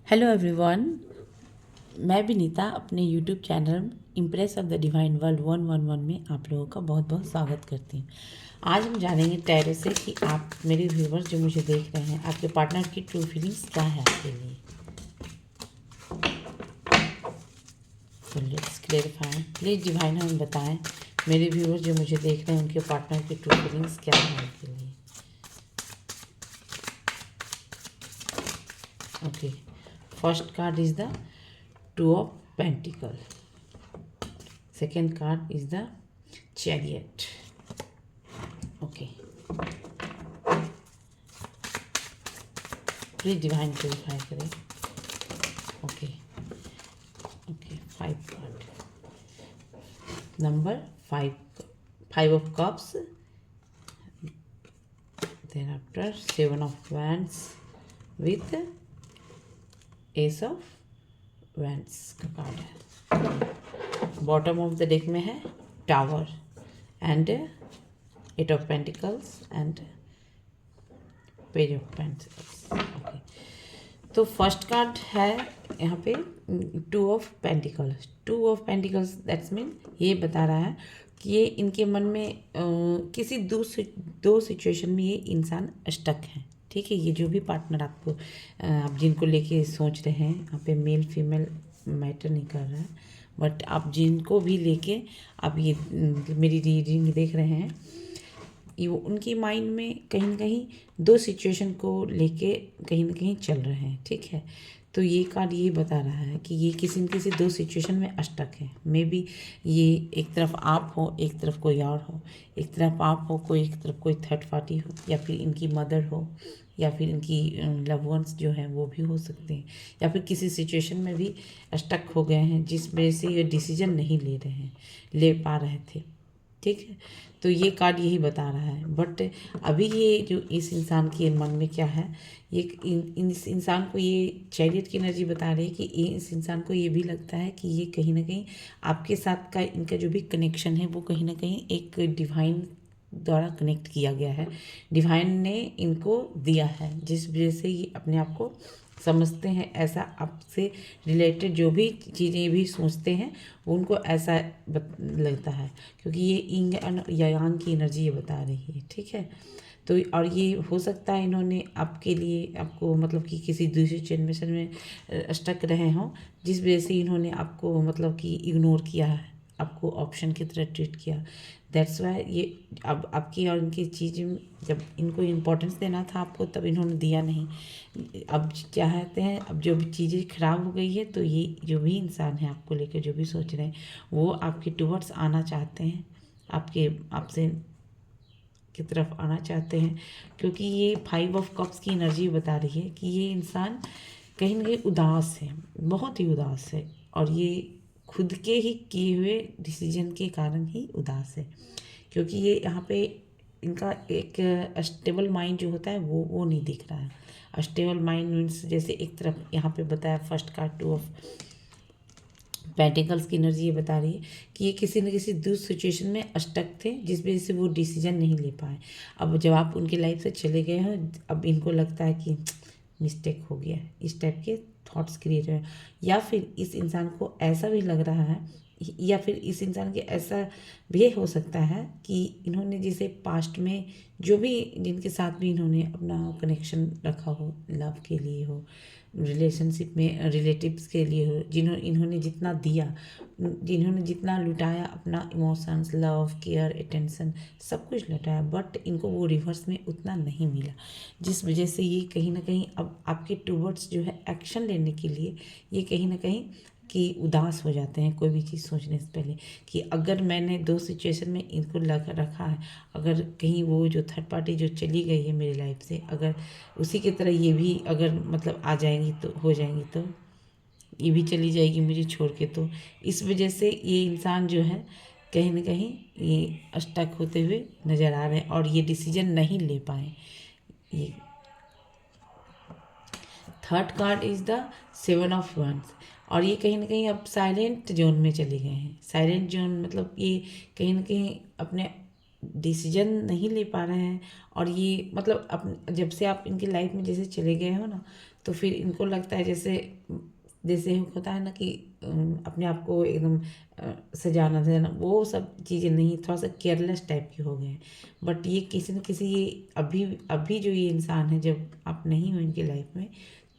Hello everyone, मैं विनीता अपने YouTube channel impress of the divine world 111 में आप लोगों का बहुत बहुत स्वागत करती हूँ। आज हम जानेंगे टैरो से कि आप मेरे व्यूवर्स जो मुझे देख रहे हैं, आपके पार्टनर की ट्रू फीलिंग्स क्या है आपके लिए। तो लेट्स क्लेरिफाई। प्लीज़ डिवाइन हमें बताएं, मेरे व्यूवर्स जो मुझे देख रहे हैं उनके पार्टनर की ट्रू फीलिंग्स क्या है आपके लिए। Okay, first card is the two of pentacle, second card is the chariot. Okay, please divine clarify करें. Okay, okay, 5 card. Number 5, 5 of cups, then after 7 of wands with ace of wands का card है. Bottom of the deck में है tower and 8 of pentacles and page of pentacles. Okay, तो first card है यहाँ पे 2 of pentacles. 2 of pentacles that's mean ये बता रहा है कि ये इनके मन में किसी दो सिचुएशन में ये इंसान स्टक है. ठीक है, ये जो भी पार्टनर आपको आप जिनको लेके सोच रहे हैं, यहाँ पे मेल फीमेल मैटर नहीं कर रहा है, बट आप जिनको भी लेके आप ये मेरी रीडिंग देख रहे हैं, ये उनकी माइंड में कहीं ना कहीं दो सिचुएशन को लेके कहीं ना कहीं चल रहे हैं. ठीक है, तो ये कार्ड ये बता रहा है कि ये किसी न किसी दो सिचुएशन में स्टक है. मे बी ये एक तरफ आप हो, एक तरफ कोई और हो. एक तरफ आप हो, कोई एक तरफ कोई थर्ड पार्टी हो, या फिर इनकी मदर हो, या फिर इनकी लव वंस जो हैं वो भी हो सकते हैं, या फिर किसी सिचुएशन में भी स्टक हो गए हैं जिस वजह से ये डिसीजन नहीं ले पा रहे थे. ठीक है, तो ये कार्ड यही बता रहा है. बट अभी ये जो इस इंसान के मन में क्या है, ये इस इंसान को ये चैरियट की एनर्जी बता रही है कि इस इंसान को ये भी लगता है कि ये कहीं ना कहीं आपके साथ का इनका जो भी कनेक्शन है वो कहीं ना कहीं एक डिवाइन द्वारा कनेक्ट किया गया है. डिवाइन ने इनको दिया है, जिस वजह से ये अपने आप को समझते हैं ऐसा. आपसे रिलेटेड जो भी चीज़ें भी सोचते हैं वो उनको ऐसा लगता है, क्योंकि ये इंग या यांग की एनर्जी ये बता रही है. ठीक है, तो और ये हो सकता है इन्होंने आपके लिए आपको मतलब कि किसी दूसरी जनरेशन में स्टक रहे हों, जिस वजह से इन्होंने आपको मतलब कि इग्नोर किया है, आपको ऑप्शन की तरह ट्रीट किया. दैट्स वाई ये अब आपकी और इनकी चीज़ जब इनको इम्पोर्टेंस देना था आपको, तब इन्होंने दिया नहीं. अब चाहते हैं, अब जो भी चीज़ें ख़राब हो गई है, तो ये जो भी इंसान है आपको लेकर जो भी सोच रहे हैं वो आपके टुवर्ड्स आना चाहते हैं, आपसे की तरफ आना चाहते हैं. क्योंकि ये 5 ऑफ कप्स की एनर्जी बता रही है कि ये इंसान कहीं ना कहीं उदास है, बहुत ही उदास है, और ये खुद के ही किए हुए डिसीजन के कारण ही उदास है. क्योंकि ये यहाँ पे इनका एक स्टेबल माइंड जो होता है वो नहीं दिख रहा है. स्टेबल माइंड मीन्स जैसे एक तरफ यहाँ पे बताया फर्स्ट कार्ड 2 ऑफ पेंटिकल्स की एनर्जी ये बता रही है कि ये किसी न किसी दूसरी सिचुएशन में स्टक थे, जिस वजह से वो डिसीजन नहीं ले पाए. अब जब आप उनकी लाइफ से चले गए हैं, अब इनको लगता है कि मिस्टेक हो गया, इस टाइप के थॉट्स क्रिएट है. या फिर इस इंसान को ऐसा भी लग रहा है, या फिर इस इंसान के ऐसा भी हो सकता है कि इन्होंने जैसे पास्ट में जो भी जिनके साथ भी इन्होंने अपना कनेक्शन रखा हो, लव के लिए हो, रिलेशनशिप में रिलेटिव्स के लिए हो, इन्होंने जितना दिया, जिन्होंने जितना लुटाया, अपना इमोशंस, लव, केयर, अटेंशन सब कुछ लुटाया, बट इनको वो रिवर्स में उतना नहीं मिला, जिस वजह से ये कहीं ना कहीं अब आपके टूवर्ड्स जो है एक्शन लेने के लिए ये कहीं ना कहीं कि उदास हो जाते हैं कोई भी चीज़ सोचने से पहले, कि अगर मैंने दो सिचुएशन में इनको रखा है, अगर कहीं वो जो थर्ड पार्टी जो चली गई है मेरी लाइफ से, अगर उसी की तरह ये भी अगर मतलब आ जाएंगी तो हो जाएंगी, तो ये भी चली जाएगी मुझे छोड़ के, तो इस वजह से ये इंसान जो है कहीं ना कहीं ये स्टक होते हुए नज़र आ रहे हैं और ये डिसीजन नहीं ले पाए. ये third card is the 7 of wands, और ये कहीं ना कहीं अब साइलेंट जोन में चले गए हैं. साइलेंट जोन मतलब ये कहीं ना कहीं अपने डिसीजन नहीं ले पा रहे हैं. और ये मतलब जब से आप इनकी लाइफ में जैसे चले गए हो ना, तो फिर इनको लगता है जैसे जैसे होता है ना कि अपने आप को एकदम सजाना धजाना, वो सब चीज़ें नहीं, थोड़ा सा केयरलेस टाइप के हो गए हैं। बट ये किसी न किसी, ये अभी अभी जो ये इंसान है, जब आप नहीं हो इनकी लाइफ में,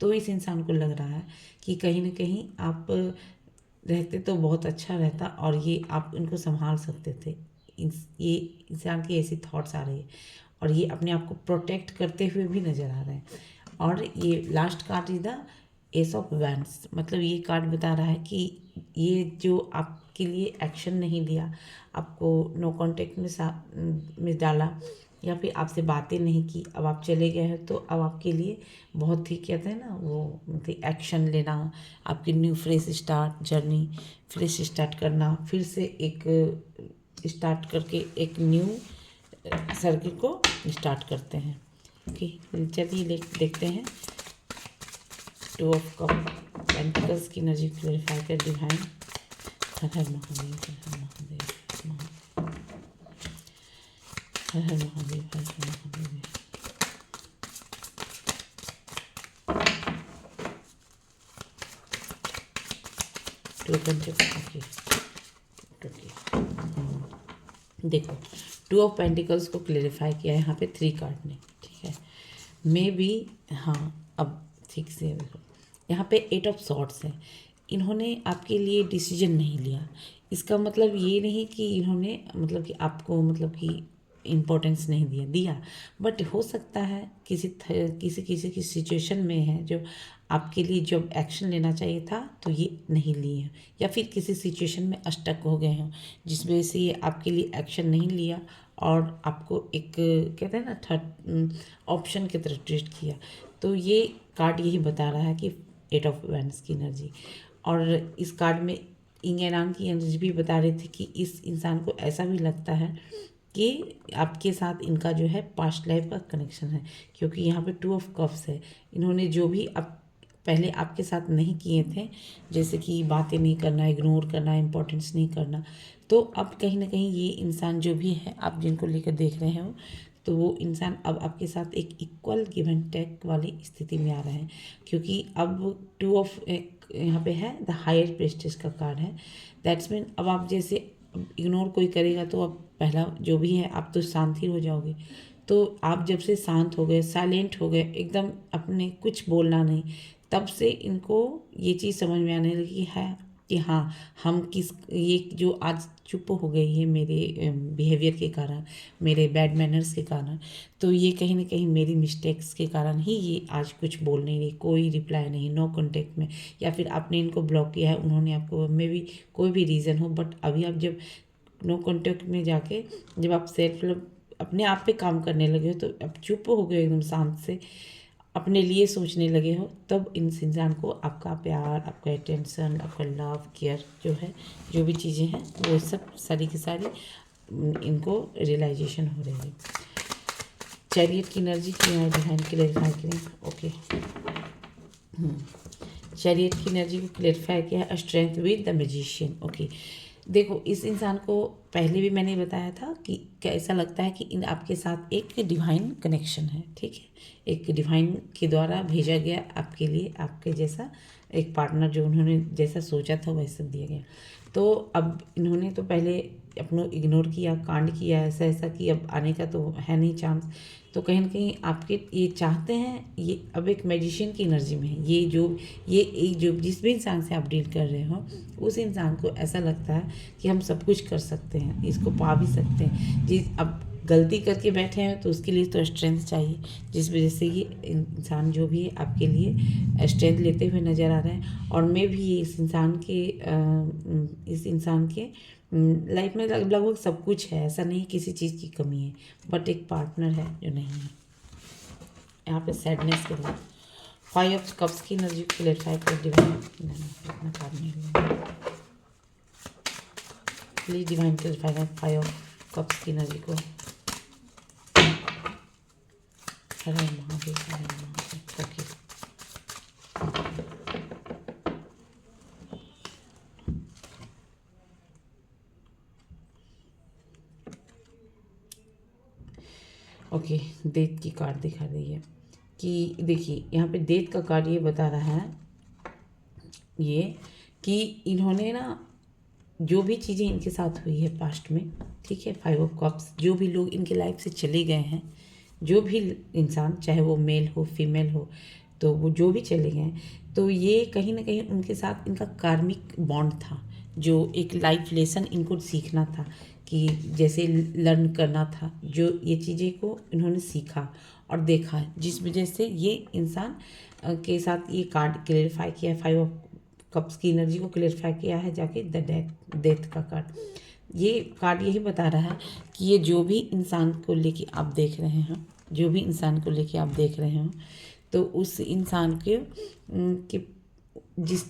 तो इस इंसान को लग रहा है कि कहीं ना कहीं आप रहते तो बहुत अच्छा रहता और ये आप इनको संभाल सकते थे। ये इंसान की ऐसी थॉट्स आ रही है और ये अपने आप को प्रोटेक्ट करते हुए भी नज़र आ रहे हैं। और ये last card is the S of wands, मतलब ये कार्ड बता रहा है कि ये जो आपके लिए एक्शन नहीं लिया, आपको नो कांटेक्ट में डाला या फिर आपसे बातें नहीं की, अब आप चले गए हैं, तो अब आपके लिए बहुत ही कहते हैं ना वो, मतलब एक्शन लेना, आपकी new fresh start journey, fresh start करना, फिर से एक स्टार्ट करके एक न्यू सर्किल को स्टार्ट करते हैं। ओके, चलिए देखते हैं टू ऑफ कप पेंटिकल्स की एनर्जी क्लैरिफाई कर डिवाइन। हर हर महादेव, हर हर महादेव, हर हर महादेव, हर हर महादेव। टू पेंटिकल्स, ओके, देखो टू ऑफ पेंटिकल्स को क्लैरिफाई किया है यहाँ पे 3 कार्ड ने, ठीक है। मे बी, हाँ अब ठीक से देखो, यहाँ पे 8 ऑफ सॉर्ड्स है। इन्होंने आपके लिए डिसीजन नहीं लिया। इसका मतलब ये नहीं कि इन्होंने मतलब कि आपको मतलब कि इम्पोर्टेंस नहीं दिया, बट हो सकता है किसी किसी की सिचुएशन में है जो आपके लिए जब एक्शन लेना चाहिए था तो ये नहीं लिए हैं, या फिर किसी सिचुएशन में अटक हो गए हों जिस वजह से ये आपके लिए एक्शन नहीं लिया और आपको एक कहते हैं ना थर्ड ऑप्शन की तरफ ट्रीट किया। तो ये कार्ड यही बता रहा है कि 8 ऑफ वैंड्स की एनर्जी, और इस कार्ड में यिंग एंड यांग की एनर्जी भी बता रही थी कि इस इंसान को ऐसा भी लगता है कि आपके साथ इनका जो है पास्ट लाइफ का कनेक्शन है, क्योंकि यहाँ पे 2 ऑफ कप्स है। इन्होंने जो भी आप पहले आपके साथ नहीं किए थे, जैसे कि बातें नहीं करना, इग्नोर करना, इम्पोर्टेंस नहीं करना, तो अब कहीं ना कहीं ये इंसान जो भी है आप जिनको लेकर देख रहे हो, तो वो इंसान अब आपके साथ एक इक्वल गिव एंड टेक वाली स्थिति में आ रहा है, क्योंकि अब 2 ऑफ यहाँ पे है द हायर प्रेस्टिज का कार्ड है। दैट्स मीन अब आप जैसे इग्नोर कोई करेगा तो अब पहला जो भी है आप तो शांत ही हो जाओगे। तो आप जब से शांत हो गए, साइलेंट हो गए, एकदम अपने कुछ बोलना नहीं, तब से इनको ये चीज़ समझ में आने लगी है कि हाँ, हम किस, ये जो आज चुप हो गई है मेरे बिहेवियर के कारण, मेरे बैड मैनर्स के कारण, तो ये कहीं ना कहीं मेरी मिस्टेक्स के कारण ही ये आज कुछ बोल नहीं रही, कोई रिप्लाई नहीं, नो कांटेक्ट में, या फिर आपने इनको ब्लॉक किया है, उन्होंने आपको, मे भी कोई भी रीज़न हो, बट अभी आप जब नो कांटेक्ट में जाके जब आप सेल्फ अपने आप पे काम करने लगे हो, तो अब चुप हो गए एकदम शांत से, अपने लिए सोचने लगे हो, तब इस इंसान को आपका प्यार, आपका अटेंशन, आपका लव केयर जो है, जो भी चीज़ें हैं, वो सब सारी की सारी इनको रियलाइजेशन हो रही है। चैरियट की एनर्जी क्लैरिफाई करें। ओके, चैरियट की एनर्जी को क्लैरिफाई किया है, strength with the magician. Okay, देखो इस इंसान को पहले भी मैंने बताया था कि कैसा लगता है कि इन आपके साथ एक डिवाइन कनेक्शन है, ठीक है, एक डिवाइन के द्वारा भेजा गया आपके लिए, आपके जैसा एक पार्टनर, जो उन्होंने जैसा सोचा था वैसा दिया गया। तो अब इन्होंने तो पहले अपनों इग्नोर किया, कांड किया, ऐसा ऐसा कि अब आने का तो है नहीं चांस, तो कहीं ना कहीं आपके ये चाहते हैं, ये अब एक मैजिशियन की एनर्जी में है, ये जो जिस भी इंसान से आप डील कर रहे हो, उस इंसान को ऐसा लगता है कि हम सब कुछ कर सकते हैं, इसको पा भी सकते हैं। जिस अब गलती करके बैठे हैं तो उसके लिए तो स्ट्रेंथ चाहिए, जिस वजह से ये इंसान जो भी है आपके लिए स्ट्रेंथ लेते हुए नज़र आ रहे हैं। और मैं भी इस इंसान के लाइफ में लगभग सब कुछ है, ऐसा नहीं किसी चीज़ की कमी है, बट एक पार्टनर है जो नहीं है। यहाँ पे सैडनेस के लिए 5 ऑफ कप्स की एनर्जी को क्लैरिफाई कर divine, please divine clarify 5 of cups की एनर्जी को। हर हर महादेव, हर हर महादेव। ओके, ओके, डेथ की कार्ड दिखा रही है। कि देखिए यहाँ पे डेथ का कार्ड ये बता रहा है ये कि इन्होंने ना जो भी चीज़ें इनके साथ हुई है पास्ट में, ठीक है, 5 ऑफ कप्स, जो भी लोग इनके लाइफ से चले गए हैं, जो भी इंसान, चाहे वो मेल हो फीमेल हो, तो वो जो भी चले गए हैं, तो ये कहीं ना कहीं उनके साथ इनका कार्मिक बॉन्ड था, जो एक लाइफ लेसन इनको सीखना था, कि जैसे लर्न करना था, जो ये चीज़ें को इन्होंने सीखा और देखा, जिस वजह से ये इंसान के साथ ये कार्ड क्लेरिफाई किया है, 5 ऑफ कप्स की एनर्जी को क्लेरिफाई किया है जाके द डेथ का कार्ड। ये कार्ड यही बता रहा है कि ये जो भी इंसान को लेके आप देख रहे हैं, जो भी इंसान को लेके आप देख रहे हो, तो उस इंसान के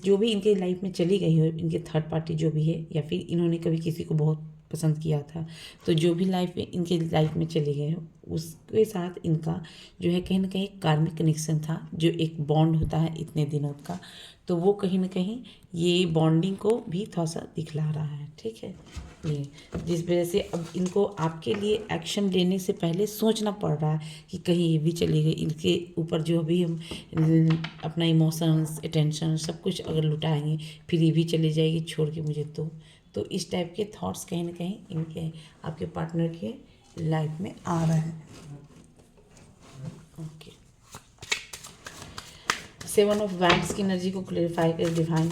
जो भी इनके लाइफ में चली गई हो, इनके थर्ड पार्टी जो भी है, या फिर इन्होंने कभी किसी को बहुत पसंद किया था, तो जो भी लाइफ में इनके लाइफ में चले गए हो, उसके साथ इनका जो है कहीं ना कहीं कार्मिक कनेक्शन था, जो एक बॉन्ड होता है इतने दिनों का, तो वो कहीं ना कहीं ये बॉन्डिंग को भी थोड़ा सा दिखला रहा है, ठीक है। ये जिस वजह से अब इनको आपके लिए एक्शन लेने से पहले सोचना पड़ रहा है कि कहीं ये भी चली गई, इनके ऊपर जो भी हम अपना इमोशंस अटेंशन सब कुछ अगर लुटाएंगे, फिर ये भी चली जाएगी छोड़ के मुझे, तो इस टाइप के थॉट्स कहीं ना कहीं इनके आपके पार्टनर के लाइफ में आ रहे हैं। ओके, 7 ऑफ वैंड्स की एनर्जी को क्लेरिफाई कर डिवाइन।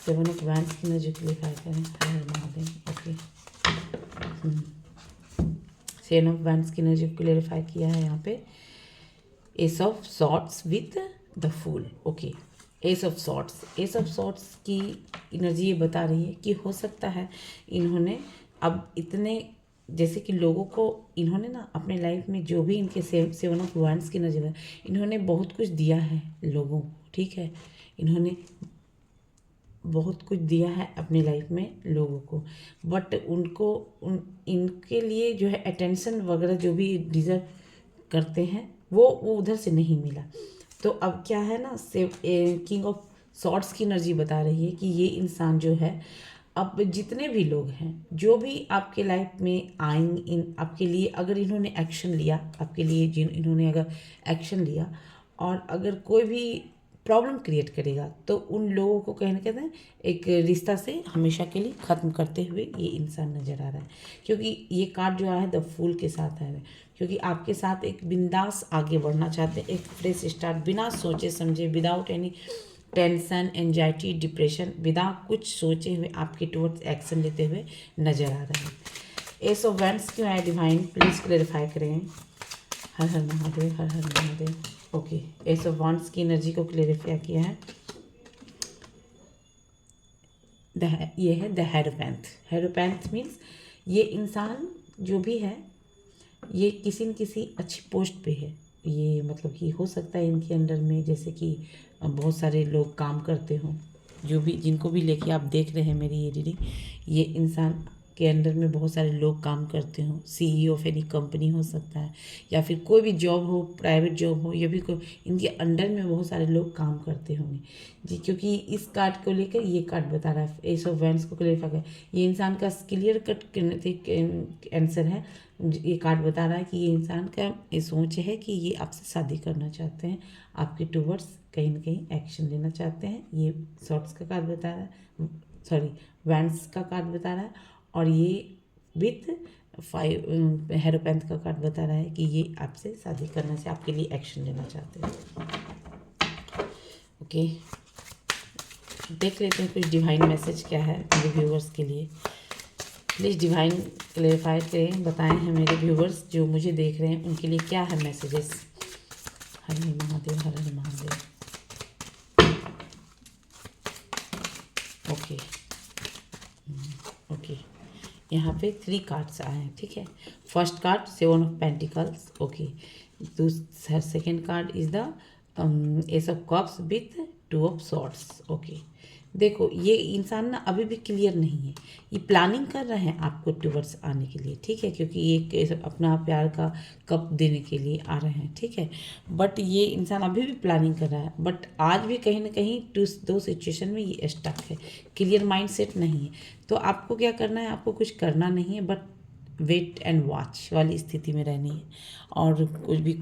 7 ऑफ वैंड्स की एनर्जी क्लेरिफाई करें, Har Mahadev. Okay, 7 of wands की एनर्जी को क्लेरिफाई किया है यहाँ पे, ace of swords with the fool. Okay, ace of swords की एनर्जी ये बता रही है कि हो सकता है इन्होंने अब इतने, जैसे कि लोगों को इन्होंने ना अपने लाइफ में जो भी इनके 7 ऑफ वैंड्स की एनर्जी, इन्होंने बहुत कुछ दिया है लोगों को, ठीक है, इन्होंने बहुत कुछ दिया है अपनी लाइफ में लोगों को, बट उनको इनके लिए जो है अटेंशन वगैरह जो भी डिज़र्व करते हैं वो उधर से नहीं मिला। तो अब क्या है ना, किंग ऑफ सॉर्ड्स की एनर्जी बता रही है कि ये इंसान जो है, अब जितने भी लोग हैं, जो भी आपके लाइफ में आएंगे, इन आपके लिए अगर इन्होंने एक्शन लिया, आपके लिए जिन इन्होंने अगर एक्शन लिया, और अगर कोई भी प्रॉब्लम क्रिएट करेगा, तो उन लोगों को कहने कहते हैं एक रिश्ता से हमेशा के लिए ख़त्म करते हुए ये इंसान नज़र आ रहा है, क्योंकि ये कार्ड जो आया है द फूल के साथ आया है, क्योंकि आपके साथ एक बिंदास आगे बढ़ना चाहते हैं, एक फ्रेश स्टार्ट, बिना सोचे समझे, without any tension, anxiety, depression, बिना कुछ सोचे हुए आपके टुवर्ड्स एक्शन लेते हुए नज़र आ रहे हैं। एस ऑफ वैंड्स क्यों आया डिवाइन, प्लीज़ क्लेरिफाई करें। हर हर महादेव, हर हर Mahadev. Okay, ace of wands की एनर्जी को क्लेरिफाई किया है, ये है द हेरोपैंथ। हेरोपैंथ मीन्स ये इंसान जो भी है, ये किसी न किसी अच्छी पोस्ट पे है, ये मतलब कि हो सकता है इनके अंडर में जैसे कि बहुत सारे लोग काम करते हों, जो भी जिनको भी लेके आप देख रहे हैं मेरी ये रीडिंग, ये इंसान के अंडर में बहुत सारे लोग काम करते हों, सीईओ ऑफ एनी कंपनी हो सकता है, या फिर कोई भी जॉब हो, प्राइवेट जॉब हो, या भी कोई इनके अंडर में बहुत सारे लोग काम करते होंगे जी, क्योंकि इस कार्ड को लेकर ये कार्ड बता रहा है, एस ऑफ वैंड्स को क्लियर कर, ये इंसान का क्लियर कट आंसर है। ये कार्ड बता रहा है कि ये इंसान का ये सोच है कि ये आपसे शादी करना चाहते हैं, आपके टूवर्ड्स कहीं ना कहीं एक्शन लेना चाहते हैं। ये शॉर्ट्स का कार्ड बता रहा है, सॉरी वैंड्स का कार्ड बता रहा है, और ये विथ 5 हेरोपैंथ का कार्ड बता रहा है कि ये आपसे शादी करने से आपके लिए एक्शन लेना चाहते हैं। ओके, देख लेते हैं कुछ डिवाइन मैसेज क्या है मेरे व्यूवर्स के लिए। प्लीज़ डिवाइन क्लेरिफाई करें, बताएं हैं मेरे व्यूवर्स जो मुझे देख रहे हैं उनके लिए क्या है मैसेजेस। हर हर महादेव, हर हर महादेव। ओके ओके, यहाँ पे 3 कार्ड्स आए हैं, ठीक है। First card 7 of pentacles. Okay, second card is the S of cups with 2 of swords. Okay, देखो ये इंसान ना अभी भी क्लियर नहीं है, ये प्लानिंग कर रहे हैं आपको टुवर्ड्स आने के लिए, ठीक है, क्योंकि ये अपना प्यार का कप देने के लिए आ रहे हैं, ठीक है, बट ये इंसान अभी भी प्लानिंग कर रहा है, बट आज भी कहीं ना कहीं 2 सिचुएशन में ये स्टक है, क्लियर माइंड सेट नहीं है। तो आपको क्या करना है, आपको कुछ करना नहीं है, बट वेट एंड वॉच वाली स्थिति में रहनी है और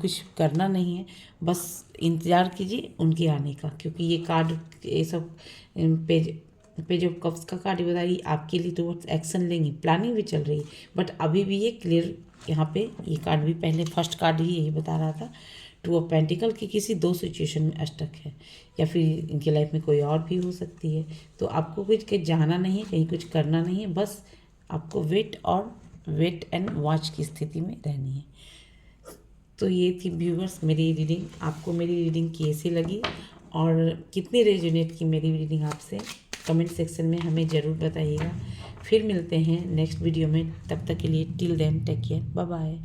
कुछ करना नहीं है, बस इंतज़ार कीजिए उनके आने का, क्योंकि ये कार्ड ये सब पेज ऑफ कप्स का कार्ड बता रही आपके लिए तो एक्शन लेंगी, प्लानिंग भी चल रही है, बट अभी भी ये क्लियर यहाँ पे ये कार्ड भी पहले फर्स्ट कार्ड ही यही बता रहा था। टू ऑफ पेंटिकल की किसी दो सिचुएशन में स्टक है या फिर इनकी लाइफ में कोई और भी हो सकती है। तो आपको कुछ कहीं जाना नहीं है, कहीं कुछ करना नहीं है, बस आपको वेट एंड वॉच की स्थिति में रहनी है। तो ये थी व्यूवर्स मेरी रीडिंग। आपको मेरी रीडिंग कैसी लगी और कितनी रेजोनेट की मेरी रीडिंग आपसे, कमेंट सेक्शन में हमें ज़रूर बताइएगा। फिर मिलते हैं नेक्स्ट वीडियो में, तब तक के लिए till then take care, bye bye.